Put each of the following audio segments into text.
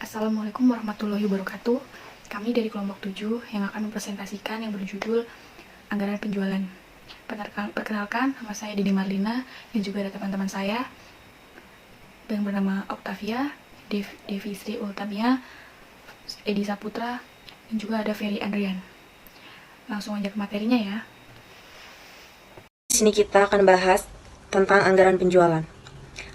Assalamualaikum warahmatullahi wabarakatuh. Kami dari kelompok 7 yang akan mempresentasikan yang berjudul Anggaran Penjualan. Perkenalkan, nama saya Didi Marlina dan juga ada teman-teman saya yang bernama Octavia, Devi Sri Ultamia, Edi Saputra, dan juga ada Ferry Andrian. Langsung aja ke materinya ya. Di sini kita akan bahas tentang anggaran penjualan.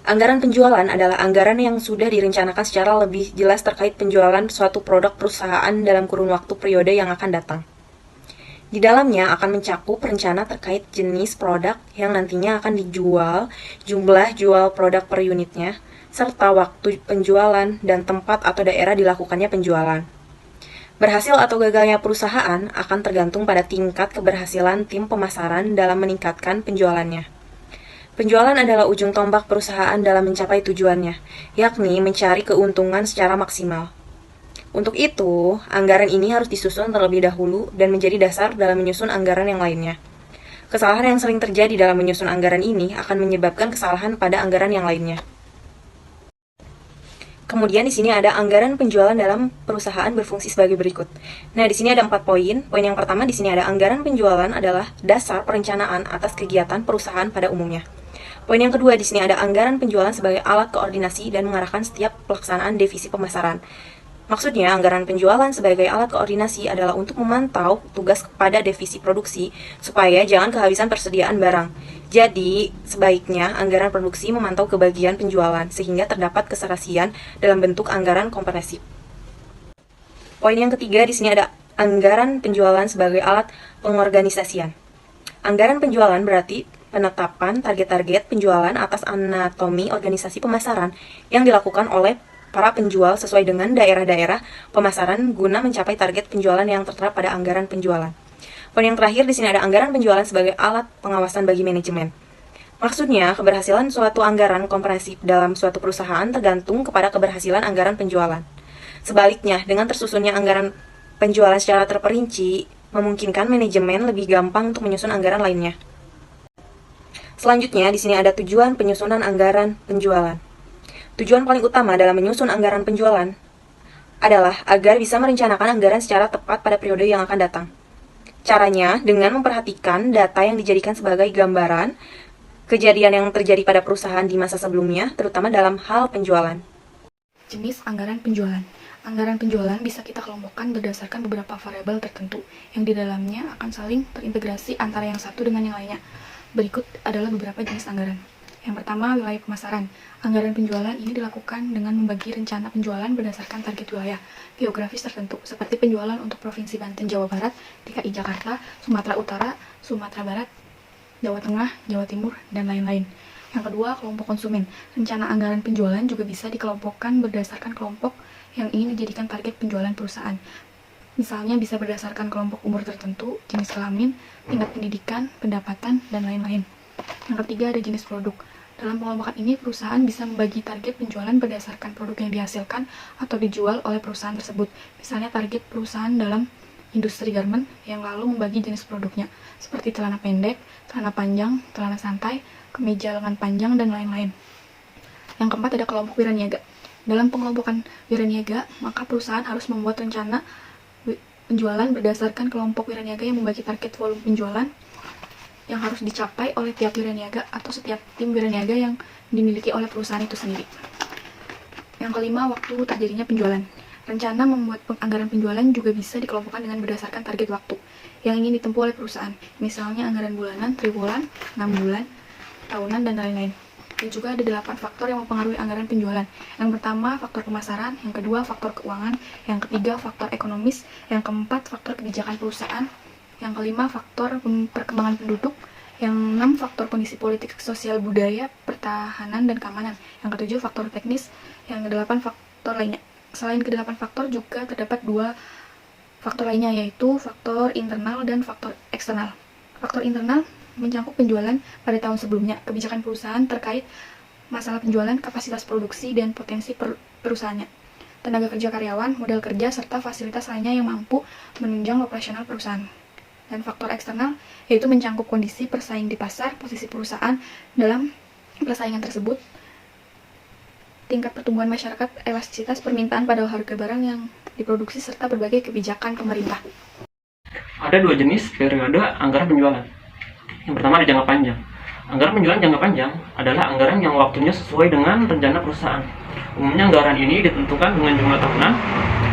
Anggaran penjualan adalah anggaran yang sudah direncanakan secara lebih jelas terkait penjualan suatu produk perusahaan dalam kurun waktu periode yang akan datang. Di dalamnya akan mencakup rencana terkait jenis produk yang nantinya akan dijual, jumlah jual produk per unitnya, serta waktu penjualan dan tempat atau daerah dilakukannya penjualan. Berhasil atau gagalnya perusahaan akan tergantung pada tingkat keberhasilan tim pemasaran dalam meningkatkan penjualannya. Penjualan adalah ujung tombak perusahaan dalam mencapai tujuannya, yakni mencari keuntungan secara maksimal. Untuk itu, anggaran ini harus disusun terlebih dahulu dan menjadi dasar dalam menyusun anggaran yang lainnya. Kesalahan yang sering terjadi dalam menyusun anggaran ini akan menyebabkan kesalahan pada anggaran yang lainnya. Kemudian di sini ada anggaran penjualan dalam perusahaan berfungsi sebagai berikut. Nah, di sini ada 4 poin. Poin yang pertama di sini ada anggaran penjualan adalah dasar perencanaan atas kegiatan perusahaan pada umumnya. Poin yang kedua di sini ada anggaran penjualan sebagai alat koordinasi dan mengarahkan setiap pelaksanaan divisi pemasaran. Maksudnya, anggaran penjualan sebagai alat koordinasi adalah untuk memantau tugas kepada divisi produksi supaya jangan kehabisan persediaan barang. Jadi, sebaiknya anggaran produksi memantau ke bagian penjualan sehingga terdapat keserasian dalam bentuk anggaran komprehensif. Poin yang ketiga di sini ada anggaran penjualan sebagai alat pengorganisasian. Anggaran penjualan berarti penetapan target-target penjualan atas anatomi organisasi pemasaran yang dilakukan oleh para penjual sesuai dengan daerah-daerah pemasaran guna mencapai target penjualan yang tertera pada anggaran penjualan. Poin yang terakhir di sini ada anggaran penjualan sebagai alat pengawasan bagi manajemen. Maksudnya, keberhasilan suatu anggaran komprehensif dalam suatu perusahaan tergantung kepada keberhasilan anggaran penjualan. Sebaliknya, dengan tersusunnya anggaran penjualan secara terperinci, memungkinkan manajemen lebih gampang untuk menyusun anggaran lainnya. Selanjutnya, di sini ada tujuan penyusunan anggaran penjualan. Tujuan paling utama dalam menyusun anggaran penjualan adalah agar bisa merencanakan anggaran secara tepat pada periode yang akan datang. Caranya dengan memperhatikan data yang dijadikan sebagai gambaran kejadian yang terjadi pada perusahaan di masa sebelumnya, terutama dalam hal penjualan. Jenis anggaran penjualan. Anggaran penjualan bisa kita kelompokkan berdasarkan beberapa variabel tertentu yang di dalamnya akan saling terintegrasi antara yang satu dengan yang lainnya. Berikut adalah beberapa jenis anggaran. Yang pertama, wilayah pemasaran. Anggaran penjualan ini dilakukan dengan membagi rencana penjualan berdasarkan target wilayah geografis tertentu, seperti penjualan untuk Provinsi Banten, Jawa Barat, DKI Jakarta, Sumatera Utara, Sumatera Barat, Jawa Tengah, Jawa Timur, dan lain-lain. Yang kedua, kelompok konsumen. Rencana anggaran penjualan juga bisa dikelompokkan berdasarkan kelompok yang ingin dijadikan target penjualan perusahaan. Misalnya bisa berdasarkan kelompok umur tertentu, jenis kelamin, tingkat pendidikan, pendapatan, dan lain-lain. Yang ketiga ada jenis produk. Dalam pengelompokan ini, perusahaan bisa membagi target penjualan berdasarkan produk yang dihasilkan atau dijual oleh perusahaan tersebut. Misalnya target perusahaan dalam industri garment yang lalu membagi jenis produknya, seperti celana pendek, celana panjang, celana santai, kemeja lengan panjang, dan lain-lain. Yang keempat ada kelompok wiraniaga. Dalam pengelompokan wiraniaga, maka perusahaan harus membuat rencana penjualan berdasarkan kelompok wiraniaga yang membagi target volume penjualan yang harus dicapai oleh tiap wiraniaga atau setiap tim wiraniaga yang dimiliki oleh perusahaan itu sendiri. Yang kelima, waktu terjadinya penjualan. Rencana membuat anggaran penjualan juga bisa dikelompokkan dengan berdasarkan target waktu yang ingin ditempuh oleh perusahaan. Misalnya anggaran bulanan, triwulan, 6 bulan, tahunan, dan lain-lain. Dan juga ada 8 faktor yang mempengaruhi anggaran penjualan. Yang pertama, faktor pemasaran. Yang kedua, faktor keuangan. Yang ketiga, faktor ekonomis. Yang keempat, faktor kebijakan perusahaan. Yang kelima, faktor perkembangan penduduk. Yang enam, faktor kondisi politik, sosial, budaya, pertahanan, dan keamanan. Yang ketujuh, faktor teknis. Yang kedelapan, faktor lainnya. Selain kedelapan faktor, juga terdapat 2 faktor lainnya, yaitu faktor internal dan faktor eksternal. Faktor internal mencakup penjualan pada tahun sebelumnya, kebijakan perusahaan terkait masalah penjualan, kapasitas produksi, dan potensi perusahaannya, tenaga kerja karyawan, modal kerja, serta fasilitas lainnya yang mampu menunjang operasional perusahaan. Dan faktor eksternal yaitu mencakup kondisi persaing di pasar, posisi perusahaan dalam persaingan tersebut, tingkat pertumbuhan masyarakat, elastisitas permintaan pada harga barang yang diproduksi, serta berbagai kebijakan pemerintah. Ada dua jenis periode anggaran penjualan. Yang pertama ada jangka panjang. Anggaran penjualan jangka panjang adalah anggaran yang waktunya sesuai dengan rencana perusahaan. Umumnya anggaran ini ditentukan dengan jumlah tahunan.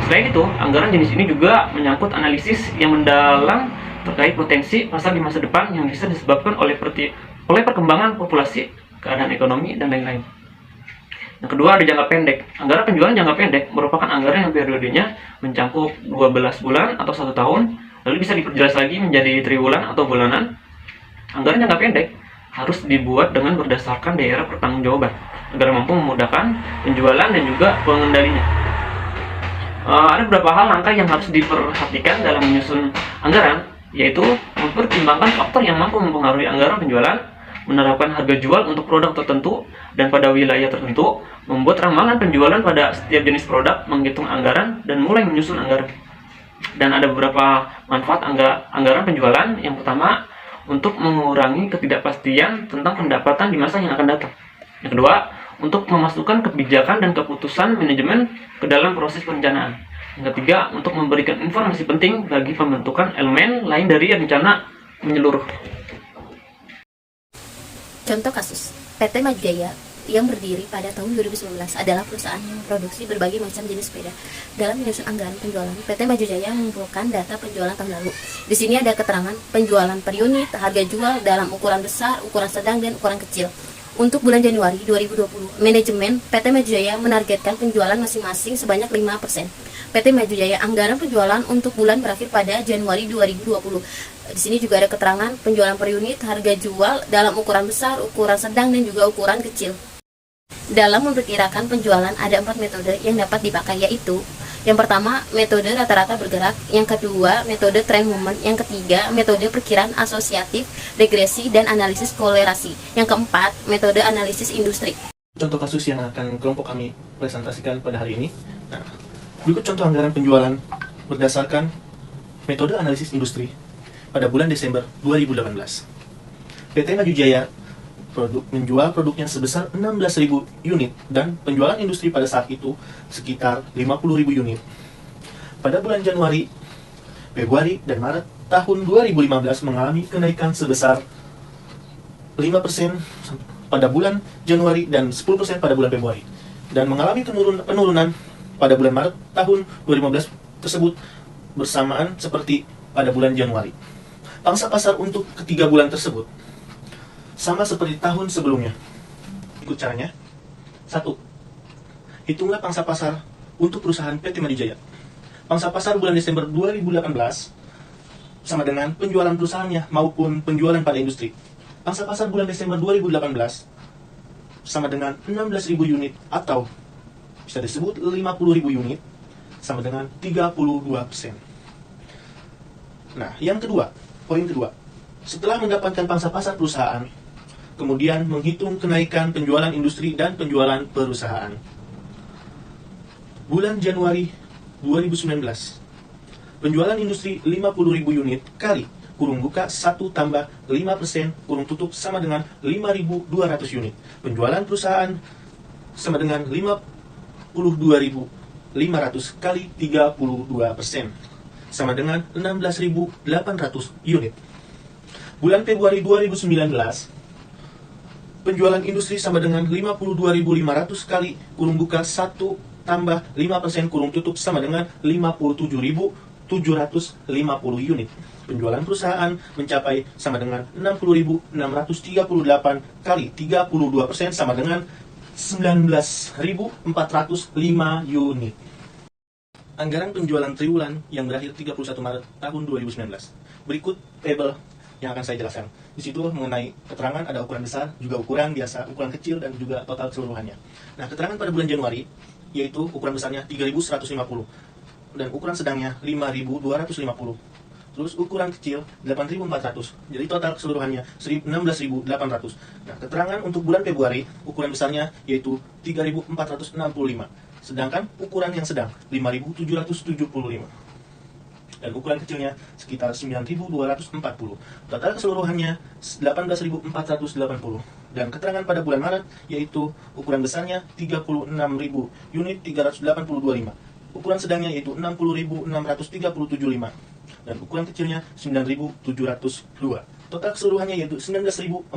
Selain itu, anggaran jenis ini juga menyangkut analisis yang mendalam terkait potensi pasar di masa depan yang bisa disebabkan oleh perkembangan populasi, keadaan ekonomi, dan lain-lain. Yang kedua ada jangka pendek. Anggaran penjualan jangka pendek merupakan anggaran yang periodenya mencakup 12 bulan atau 1 tahun, lalu bisa diperjelas lagi menjadi triwulan atau bulanan. Anggaran jangka pendek harus dibuat dengan berdasarkan daerah pertanggungjawaban agar mampu memudahkan penjualan dan juga pengendalinya. Ada beberapa hal langkah yang harus diperhatikan dalam menyusun anggaran, yaitu mempertimbangkan faktor yang mampu mempengaruhi anggaran penjualan, menerapkan harga jual untuk produk tertentu dan pada wilayah tertentu, membuat ramalan penjualan pada setiap jenis produk, menghitung anggaran, dan mulai menyusun anggaran. Dan ada beberapa manfaat anggaran penjualan. Yang pertama, untuk mengurangi ketidakpastian tentang pendapatan di masa yang akan datang. Yang kedua, untuk memasukkan kebijakan dan keputusan manajemen ke dalam proses perencanaan. Yang ketiga, untuk memberikan informasi penting bagi pembentukan elemen lain dari rencana menyeluruh. Contoh kasus, PT Maju Jaya yang berdiri pada tahun 2019 adalah perusahaan yang memproduksi berbagai macam jenis sepeda. Dalam menyusun anggaran penjualan, PT Maju Jaya mengumpulkan data penjualan tahun lalu. Di sini ada keterangan penjualan per unit, harga jual dalam ukuran besar, ukuran sedang, dan ukuran kecil. Untuk bulan Januari 2020, manajemen PT Maju Jaya menargetkan penjualan masing-masing sebanyak 5%. PT Maju Jaya anggaran penjualan untuk bulan berakhir pada Januari 2020. Di sini juga ada keterangan penjualan per unit, harga jual dalam ukuran besar, ukuran sedang, dan juga ukuran kecil. Dalam memperkirakan penjualan ada 4 metode yang dapat dipakai, yaitu yang pertama, metode rata-rata bergerak. Yang kedua, metode trend movement. Yang ketiga, metode perkiraan asosiatif, regresi, dan analisis kolerasi. Yang keempat, metode analisis industri. Contoh kasus yang akan kelompok kami presentasikan pada hari ini. Nah, berikut contoh anggaran penjualan berdasarkan metode analisis industri pada bulan Desember 2018. PT Maju Jaya menjual produknya sebesar 16.000 unit dan penjualan industri pada saat itu sekitar 50.000 unit. Pada bulan Januari, Februari, dan Maret tahun 2015 mengalami kenaikan sebesar 5% pada bulan Januari dan 10% pada bulan Februari, dan mengalami penurunan pada bulan Maret tahun 2015 tersebut bersamaan seperti pada bulan Januari. Pangsa pasar untuk ketiga bulan tersebut sama seperti tahun sebelumnya. Ikut caranya. 1. Hitunglah pangsa pasar untuk perusahaan PT Maju Jaya. Pangsa pasar bulan Desember 2018 sama dengan penjualan perusahaannya maupun penjualan pada industri. Pangsa pasar bulan Desember 2018 sama dengan 16.000 unit atau bisa disebut 50.000 unit, sama dengan 32%. Nah, yang kedua, poin kedua. Setelah mendapatkan pangsa pasar perusahaan, kemudian menghitung kenaikan penjualan industri dan penjualan perusahaan. Bulan Januari 2019, penjualan industri 50.000 unit kali kurung buka 1 tambah 5% kurung tutup sama dengan 5.200 unit. Penjualan perusahaan sama dengan 52.500 kali 32% sama dengan 16.800 unit. Bulan Februari 2019, penjualan industri sama dengan 52.500 kali kurung buka 1 tambah 5% kurung tutup sama dengan 57.750 unit. Penjualan perusahaan mencapai sama dengan 60.638 kali 32% sama dengan 19.405 unit. Anggaran penjualan triwulan yang berakhir 31 Maret tahun 2019. Berikut tabel yang akan saya jelaskan. Di situ mengenai keterangan ada ukuran besar, juga ukuran biasa, ukuran kecil, dan juga total keseluruhannya. Nah, keterangan pada bulan Januari, yaitu ukuran besarnya 3.150, dan ukuran sedangnya 5.250. Terus ukuran kecil 8.400. Jadi total keseluruhannya 16.800. Nah, keterangan untuk bulan Februari, ukuran besarnya yaitu 3.465. Sedangkan ukuran yang sedang 5.775. Dan ukuran kecilnya sekitar 9.240. Total keseluruhannya 18.480. Dan keterangan pada bulan Maret yaitu ukuran besarnya 36.000 unit 382.5, ukuran sedangnya yaitu 60.637.5, dan ukuran kecilnya 9.702. Total keseluruhannya yaitu 19.405.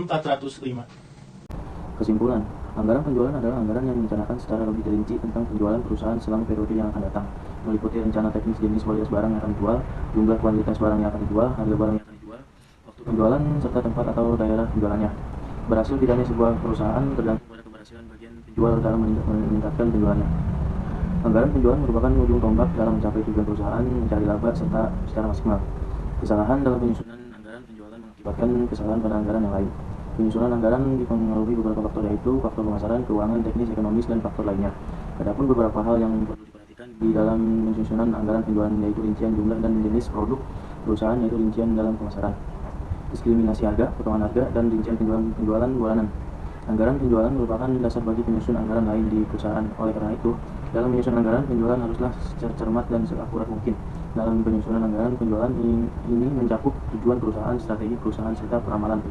Kesimpulan, anggaran penjualan adalah anggaran yang merencanakan secara lebih rinci tentang penjualan perusahaan selama periode yang akan datang, meliputi rencana teknis jenis kualitas barang yang akan dijual, jumlah kuantitas barang yang akan dijual, harga barang yang akan dijual, waktu penjualan, serta tempat atau daerah penjualannya. Berhasil tidaknya sebuah perusahaan tergantung pada keberhasilan bagian penjual dalam meningkatkan penjualannya. Anggaran penjualan merupakan ujung tombak dalam mencapai tujuan perusahaan mencari laba serta secara maksimal. Kesalahan dalam penyusunan anggaran penjualan mengakibatkan kesalahan pada anggaran yang lain. Penyusunan anggaran dipengaruhi beberapa faktor, yaitu faktor pemasaran, keuangan, teknis, ekonomis, dan faktor lainnya. Adapun beberapa hal yang perlu diperhatikan di dalam penyusunan anggaran penjualan yaitu rincian jumlah dan jenis produk perusahaan, yaitu rincian dalam pemasaran, diskriminasi harga, potongan harga, dan rincian penjualan bulanan. Anggaran penjualan merupakan dasar bagi penyusun anggaran lain di perusahaan. Oleh karena itu, dalam menyusun anggaran penjualan haruslah cermat dan seakurat mungkin. Dalam penyusunan anggaran penjualan ini mencakup tujuan perusahaan, strategi perusahaan, serta peramalan.